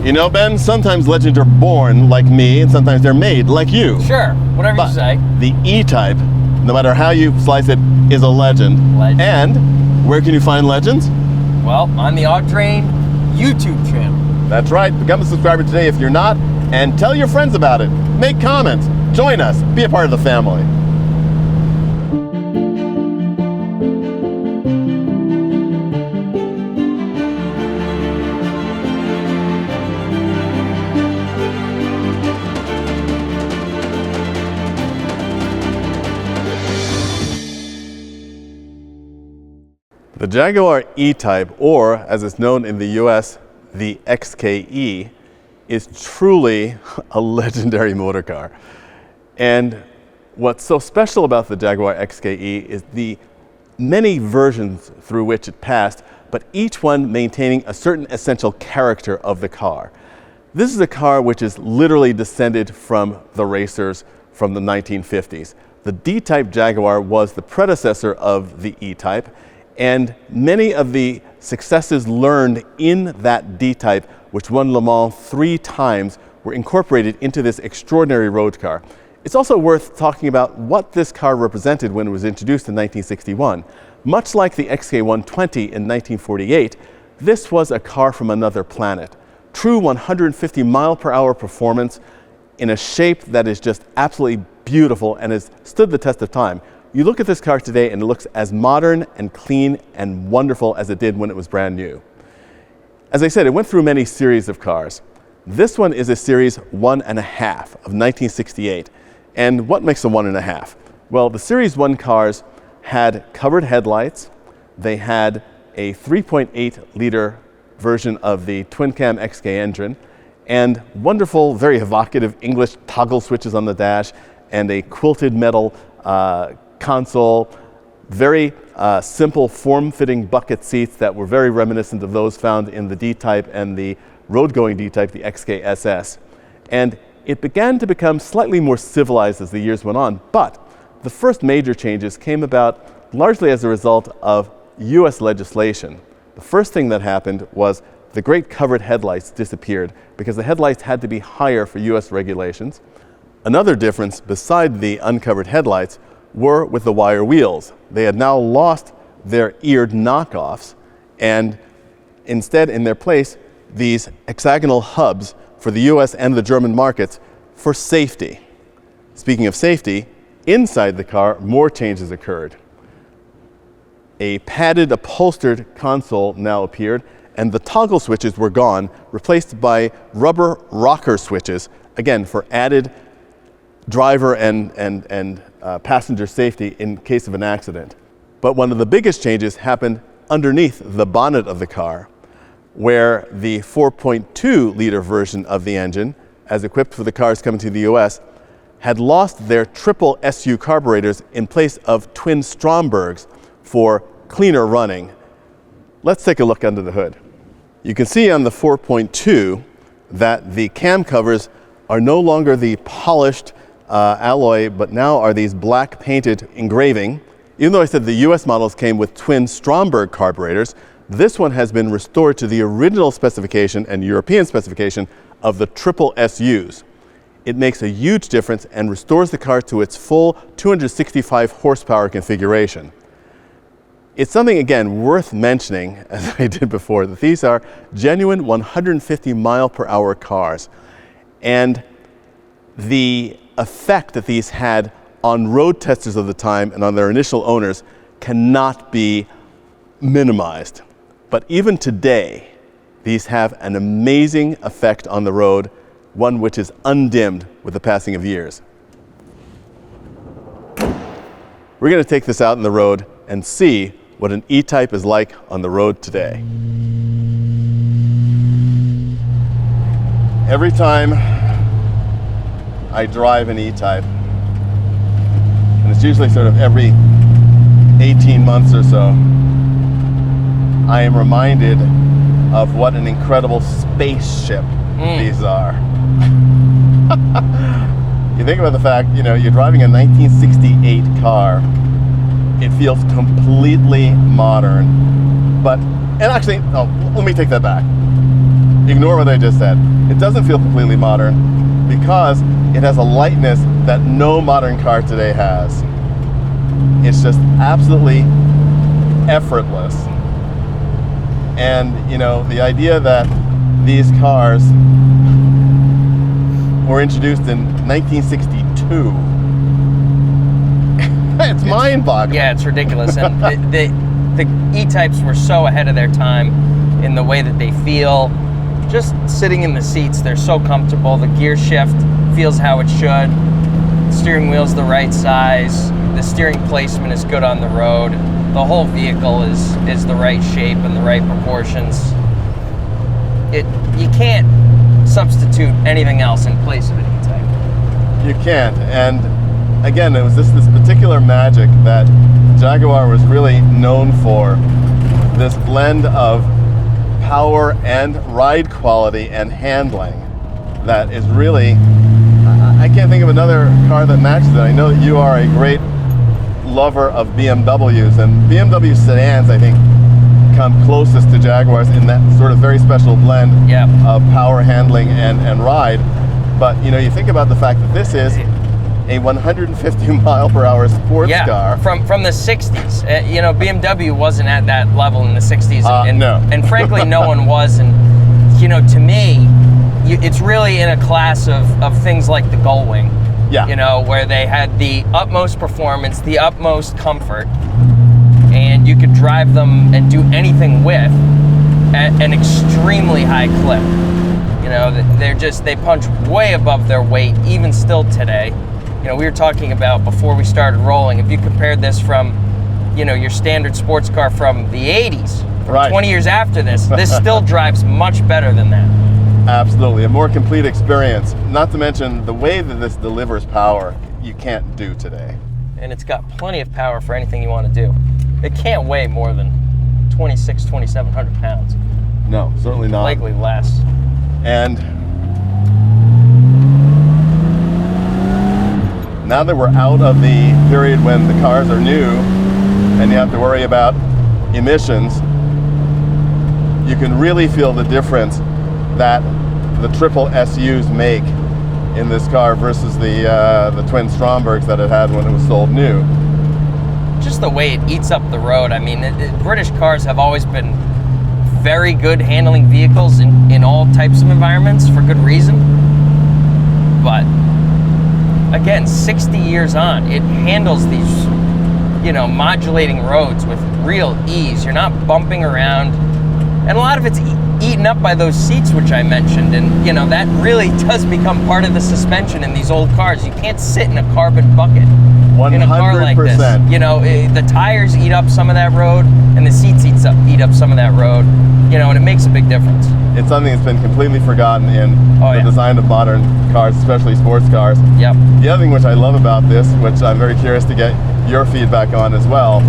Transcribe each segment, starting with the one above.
You know, Ben, sometimes legends are born like me, and sometimes they're made like you. Sure, whatever you say. The E-Type, no matter how you slice it, is a legend. And where can you find legends? Well, on the Audrain YouTube channel. That's right. Become a subscriber today if you're not, and tell your friends about it. Make comments. Join us. Be a part of the family. The Jaguar E-Type, or as it's known in the US, the XKE, is truly a legendary motor car. And what's so special about the Jaguar XKE is the many versions through which it passed, but each one maintaining a certain essential character of the car. This is a car which is literally descended from the racers from the 1950s. The D-Type Jaguar was the predecessor of the E-Type, and many of the successes learned in that D-Type, which won Le Mans 3 times, were incorporated into this extraordinary road car. It's also worth talking about what this car represented when it was introduced in 1961. Much like the XK120 in 1948, this was a car from another planet. True 150 mile-per-hour performance in a shape that is just absolutely beautiful and has stood the test of time. You look at this car today and it looks as modern and clean and wonderful as it did when it was brand new. As I said, it went through many series of cars. This one is a series 1.5 of 1968. And what makes a 1.5? Well, the series 1 cars had covered headlights. They had a 3.8 liter version of the twin cam XK engine and wonderful, very evocative English toggle switches on the dash and a quilted metal console, very simple form-fitting bucket seats that were very reminiscent of those found in the D-Type and the road-going D-Type, the XK-SS. And it began to become slightly more civilized as the years went on, but the first major changes came about largely as a result of US legislation. The first thing that happened was the great covered headlights disappeared because the headlights had to be higher for US regulations. Another difference beside the uncovered headlights were with the wire wheels. They had now lost their eared knockoffs, and instead in their place these hexagonal hubs for the US and the German markets for safety. Speaking of safety, inside the car more changes occurred. A padded upholstered console now appeared, and the toggle switches were gone, replaced by rubber rocker switches, again for added driver and passenger safety in case of an accident. But one of the biggest changes happened underneath the bonnet of the car, where the 4.2 liter version of the engine, as equipped for the cars coming to the US, had lost their triple SU carburetors in place of twin Strombergs for cleaner running. Let's take a look under the hood. You can see on the 4.2 that the cam covers are no longer the polished alloy, but now are these black painted engraving. Even though I said the US models came with twin Stromberg carburetors, this one has been restored to the original specification and European specification of the triple SUs. It makes a huge difference and restores the car to its full 265 horsepower configuration. It's something, again, worth mentioning, as I did before, that these are genuine 150 mile per hour cars. And the effect that these had on road testers of the time and on their initial owners cannot be minimized. But even today, these have an amazing effect on the road, one which is undimmed with the passing of years. We're going to take this out in the road and see what an E-Type is like on the road today. Every time I drive an E-Type, and it's usually sort of every 18 months or so, I am reminded of what an incredible spaceship these are. You think about the fact, you know, you're driving a 1968 car. It feels completely modern, but, and actually, oh, let me take that back. ignore what I just said. It doesn't feel completely modern because it has a lightness that no modern car today has. It's just absolutely effortless. And, you know, the idea that these cars were introduced in 1962, it's mind-boggling. Yeah, it's ridiculous. And the E-Types were so ahead of their time in the way that they feel. Just sitting in the seats, they're so comfortable. The gear shift feels how it should. The steering wheel's the right size. The steering placement is good on the road. The whole vehicle is the right shape and the right proportions. You can't substitute anything else in place of an E-Type. You can't. And again, it was this particular magic that Jaguar was really known for. This blend of power and ride quality and handling that is really, I can't think of another car that matches it. I know that you are a great lover of BMWs, and BMW sedans, I think, come closest to Jaguars in that sort of very special blend of power, handling, and ride. But, you know, you think about the fact that this is a 150 mile per hour sports car. From the 60s. You know, BMW wasn't at that level in the 60s. No. And frankly, no one was. And, you know, to me, it's really in a class of things like the Gullwing. Yeah. You know, where they had the utmost performance, the utmost comfort, and you could drive them and do anything with at an extremely high clip. You know, they punch way above their weight, even still today. You know, we were talking about before we started rolling, if you compared this from, you know, your standard sports car from the 80s, right, 20 years after this still drives much better than that. Absolutely, a more complete experience. Not to mention the way that this delivers power, you can't do today. And it's got plenty of power for anything you want to do. It can't weigh more than 2,700 pounds. No, certainly not. Likely less. And now that we're out of the period when the cars are new and you have to worry about emissions, you can really feel the difference that the triple SUs make in this car versus the twin Strombergs that it had when it was sold new. Just the way it eats up the road. I mean, British cars have always been very good handling vehicles in all types of environments for good reason. But again, 60 years on, it handles these, you know, modulating roads with real ease. You're not bumping around. And a lot of it's eaten up by those seats, which I mentioned. And, you know, that really does become part of the suspension in these old cars. You can't sit in a carbon bucket 100%. in a car like this. You know, the tires eat up some of that road, and the seats eat up some of that road. You know, and it makes a big difference. It's something that's been completely forgotten in the design of modern cars, especially sports cars. Yep. The other thing which I love about this, which I'm very curious to get your feedback on as well,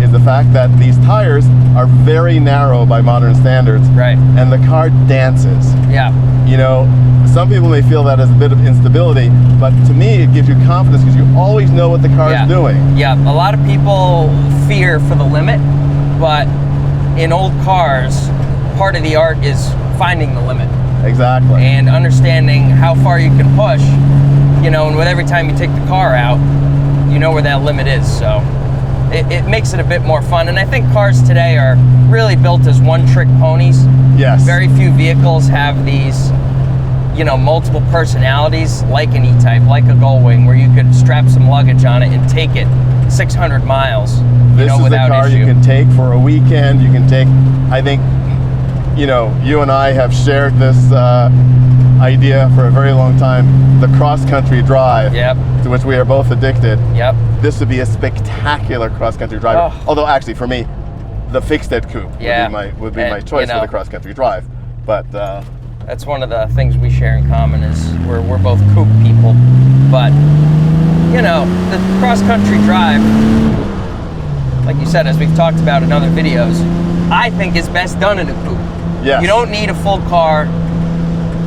is the fact that these tires are very narrow by modern standards. Right. And the car dances. Yeah. You know, some people may feel that as a bit of instability, but to me it gives you confidence because you always know what the car is doing. Yeah, a lot of people fear for the limit, but in old cars, part of the art is finding the limit. Exactly. And understanding how far you can push, you know, and with every time you take the car out, you know where that limit is. So it makes it a bit more fun. And I think cars today are really built as one-trick ponies. Yes. Very few vehicles have these, you know, multiple personalities like an E-Type, like a Gullwing, where you could strap some luggage on it and take it 600 miles, This is without a car issue. you can take for a weekend. You can take, I think, you know, you and I have shared this idea for a very long time, the cross-country drive, to which we are both addicted. Yep. This would be a spectacular cross-country drive. Oh. Although actually for me, the fixed-head coupe would be my choice for the cross-country drive. But that's one of the things we share in common is we're both coupe people. But, you know, the cross-country drive, like you said, as we've talked about in other videos, I think is best done in a coupe. Yes. You don't need a full car.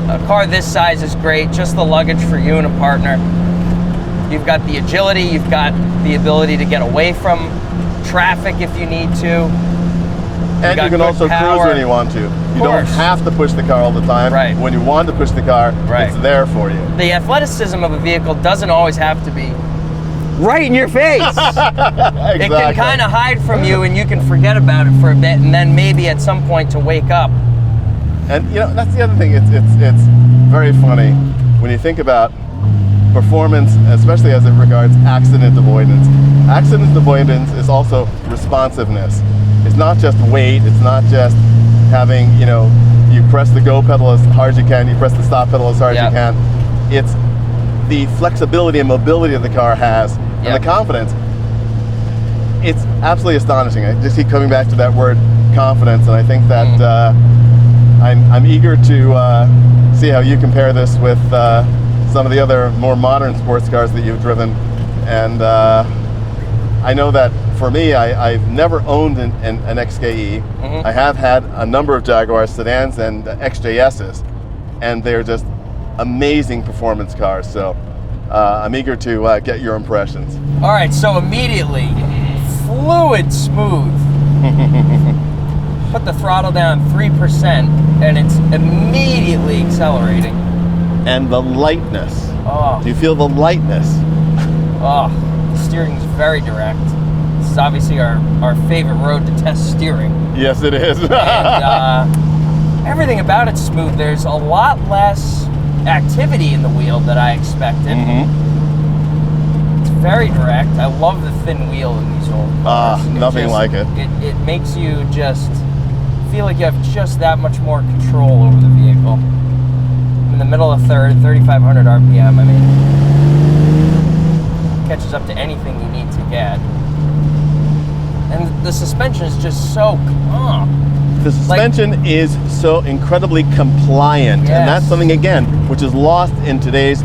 A car this size is great, just the luggage for you and a partner. You've got the agility, you've got the ability to get away from traffic if you need to. And you can also cruise when you want to. You don't have to push the car all the time. Right. When you want to push the car, it's there for you. The athleticism of a vehicle doesn't always have to be right in your face. Exactly. It can kind of hide from you, and you can forget about it for a bit, and then maybe at some point to wake up. And you know, that's the other thing. It's very funny when you think about performance, especially as it regards accident avoidance. Accident avoidance is also responsiveness. It's not just weight. It's not just having, you know, you press the go pedal as hard as you can, you press the stop pedal as hard as you can. It's the flexibility and mobility that the car has, and the confidence. It's absolutely astonishing. I just keep coming back to that word confidence, and I think that I'm eager to see how you compare this with some of the other more modern sports cars that you've driven. And I know that for me, I've never owned an XKE. I have had a number of Jaguar sedans and XJSs, and they're just amazing performance cars. So I'm eager to get your impressions. All right, so immediately, fluid smooth. Put the throttle down 3%, and it's immediately accelerating. And the lightness. Oh. Do you feel the lightness? Oh, the steering is very direct. This is obviously our favorite road to test steering. Yes, it is. And everything about it's smooth. There's a lot less activity in the wheel that I expected. It's very direct. I love the thin wheel in these old cars. Nothing like it. It makes you just feel like you have just that much more control over the vehicle. In the middle of third, 3,500 RPM. I mean, catches up to anything you need to get. And the suspension is just so calm. The suspension is so incredibly compliant, and that's something, again, which is lost in today's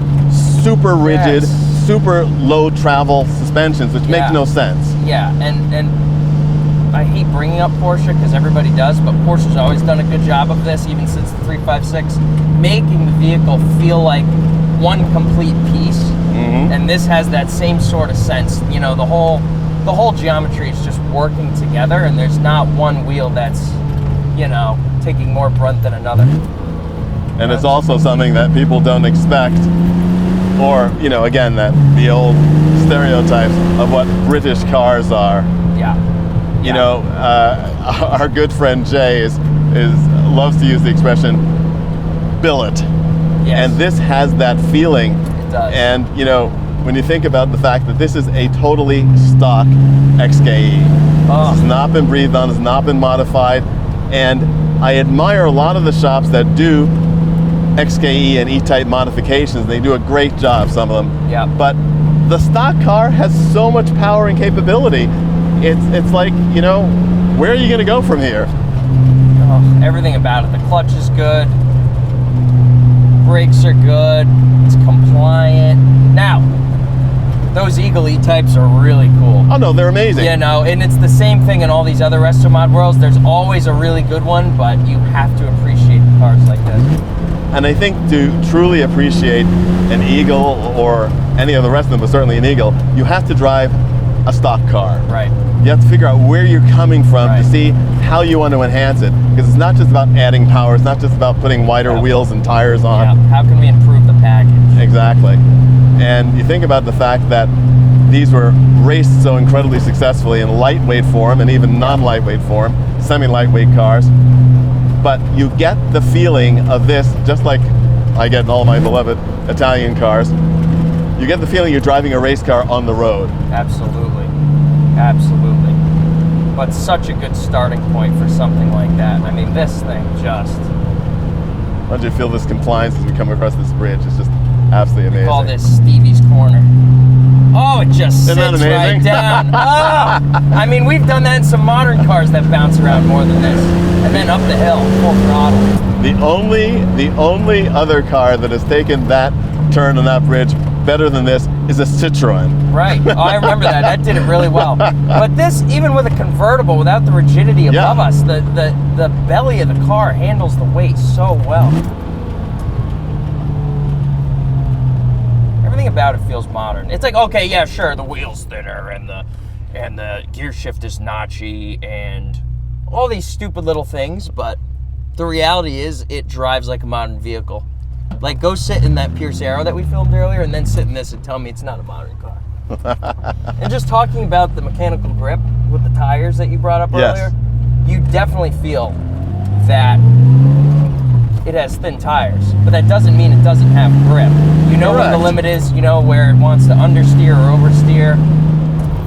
super rigid, super low travel suspensions, which makes no sense. Yeah, and I hate bringing up Porsche because everybody does, but Porsche's always done a good job of this, even since the 356, making the vehicle feel like one complete piece. And this has that same sort of sense. You know, the whole geometry is just working together, and there's not one wheel that's, you know, taking more brunt than another. And it's also something that people don't expect, or, you know, again, that the old stereotypes of what British cars are. You know, our good friend Jay loves to use the expression billet. And this has that feeling. It does. And, you know, when you think about the fact that this is a totally stock XKE. This has not been breathed on, has not been modified. And I admire a lot of the shops that do XKE and E-Type modifications. They do a great job, some of them. But the stock car has so much power and capability. It's like, you know, where are you going to go from here? Oh, everything about it. The clutch is good. Brakes are good. It's compliant. Now, those Eagle E-Types are really cool. Oh no, they're amazing. You know, and it's the same thing in all these other resto mod worlds. There's always a really good one, but you have to appreciate the cars like this. And I think to truly appreciate an Eagle or any of the rest of them, but certainly an Eagle, you have to drive a stock car. Right. You have to figure out where you're coming from to see how you want to enhance it. Because it's not just about adding power, it's not just about putting wider wheels and tires on. How can we improve the package? Exactly. And you think about the fact that these were raced so incredibly successfully in lightweight form and even non-lightweight form, semi-lightweight cars. But you get the feeling of this, just like I get in all my beloved Italian cars, you get the feeling you're driving a race car on the road. Absolutely. Absolutely. But such a good starting point for something like that. I mean, this thing just... How do you feel this compliance as we come across this bridge? It's just absolutely amazing. We call this Stevie's Corner. Oh, it just sits right down. Oh! I mean, we've done that in some modern cars that bounce around more than this. And then up the hill, full throttle. The only other car that has taken that turn on that bridge better than this is a Citroen. Right. Oh, I remember that. That did it really well. But this, even with a convertible, without the rigidity above us, the belly of the car handles the weight so well. Everything about it feels modern. It's like, okay, yeah, sure, the wheel's thinner and the gear shift is notchy and all these stupid little things, but the reality is it drives like a modern vehicle. Like, go sit in that Pierce Arrow that we filmed earlier and then sit in this and tell me it's not a modern car. And just talking about the mechanical grip with the tires that you brought up earlier, you definitely feel that it has thin tires, but that doesn't mean it doesn't have grip. You know where the limit is, you know where it wants to understeer or oversteer.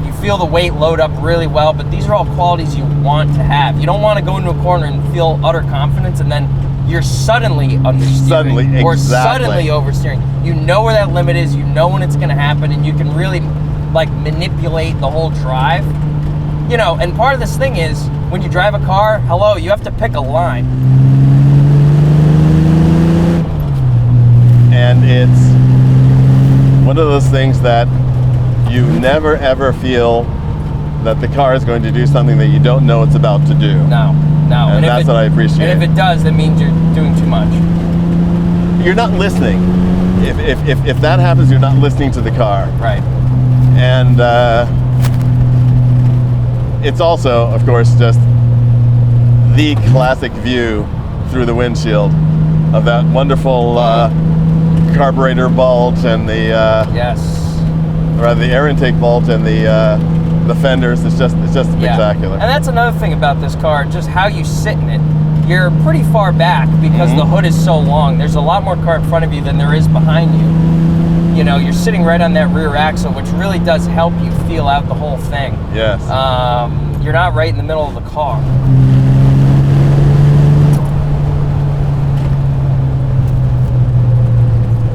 You feel the weight load up really well, but these are all qualities you want to have. You don't want to go into a corner and feel utter confidence and then you're suddenly understeering or suddenly oversteering. You know where that limit is, you know when it's going to happen, and you can really like manipulate the whole drive. You know, and part of this thing is when you drive a car, hello, you have to pick a line. And it's one of those things that you never ever feel that the car is going to do something that you don't know it's about to do. No. And that's what I appreciate. And if it does, that means you're doing too much. You're not listening. If that happens, you're not listening to the car. Right. And it's also, of course, just the classic view through the windshield of that wonderful carburetor bulge and the the air intake bulge and the fenders. It's just spectacular. And that's another thing about this car, just how you sit in it. You're pretty far back because the hood is so long. There's a lot more car in front of you than there is behind you. You know, you're sitting right on that rear axle, which really does help you feel out the whole thing. Yes. You're not right in the middle of the car.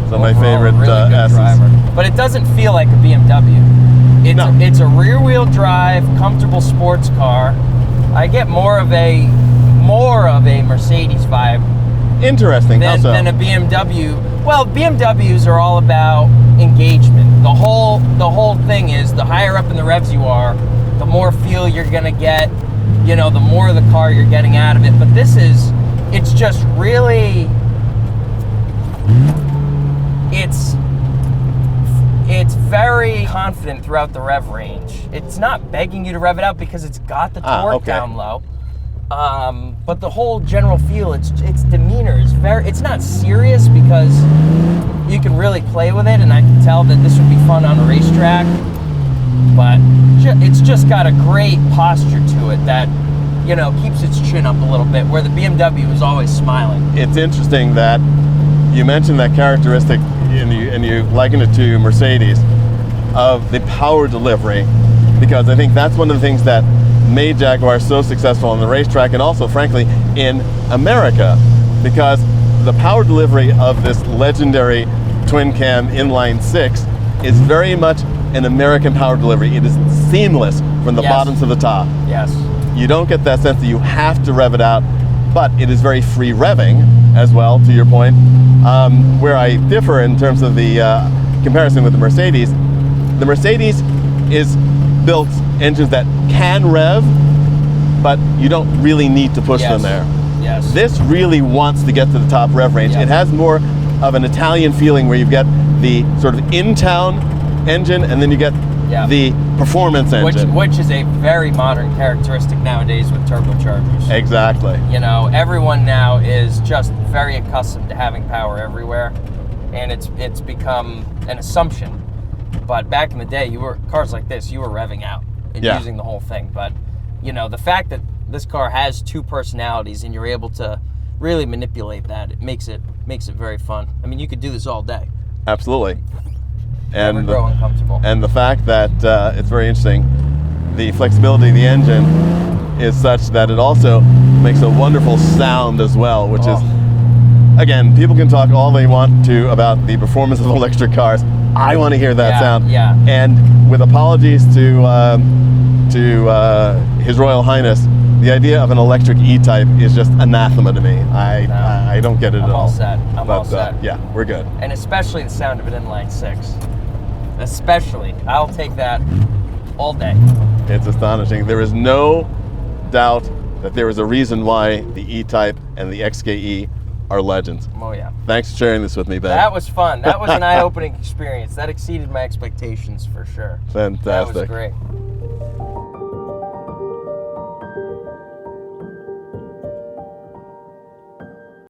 So my favorite really good S's. driver. But it doesn't feel like a BMW. It's a rear-wheel drive, comfortable sports car. I get more of a Mercedes vibe. Interesting. Than a BMW. Well, BMWs are all about engagement. The whole thing is the higher up in the revs you are, the more feel you're gonna get. You know, the more of the car you're getting out of it. But it's just really. It's very confident throughout the rev range. It's not begging you to rev it out because it's got the torque down low. But the whole general feel, its demeanor is it's not serious because you can really play with it, and I can tell that this would be fun on a racetrack. But it's just got a great posture to it that, you know, keeps its chin up a little bit, where the BMW is always smiling. It's interesting that you mentioned that characteristic, and you liken it to Mercedes, of the power delivery, because I think that's one of the things that made Jaguar so successful on the racetrack, and also, frankly, in America, because the power delivery of this legendary twin-cam inline six is very much an American power delivery. It is seamless from the bottom to the top. Yes. You don't get that sense that you have to rev it out, but it is very free revving as well, to your point. Where I differ in terms of the comparison with the Mercedes is built engines that can rev, but you don't really need to push them there. Yes. This really wants to get to the top rev range. It has more of an Italian feeling, where you get the sort of in-town engine, and then you get the performance engine. Which is a very modern characteristic nowadays with turbochargers. Exactly. You know, everyone now is just very accustomed to having power everywhere, and it's become an assumption. But back in the day, cars like this, you were revving out and using the whole thing. But, you know, the fact that this car has two personalities and you're able to really manipulate that, it makes it very fun. I mean, you could do this all day. Absolutely. Never grow uncomfortable. And the fact that it's very interesting, the flexibility of the engine is such that it also makes a wonderful sound as well, which is, again, people can talk all they want to about the performance of electric cars. I want to hear that sound. Yeah. And with apologies to His Royal Highness, the idea of an electric E-Type is just anathema to me. I don't get it at all. I'm all set. Yeah, we're good. And especially the sound of an inline six. Especially, I'll take that all day. It's astonishing. There is no doubt that there is a reason why the E-Type and the XKE are legends. Oh yeah. Thanks for sharing this with me, Ben. That was fun. That was an eye-opening experience. That exceeded my expectations for sure. Fantastic. That was great.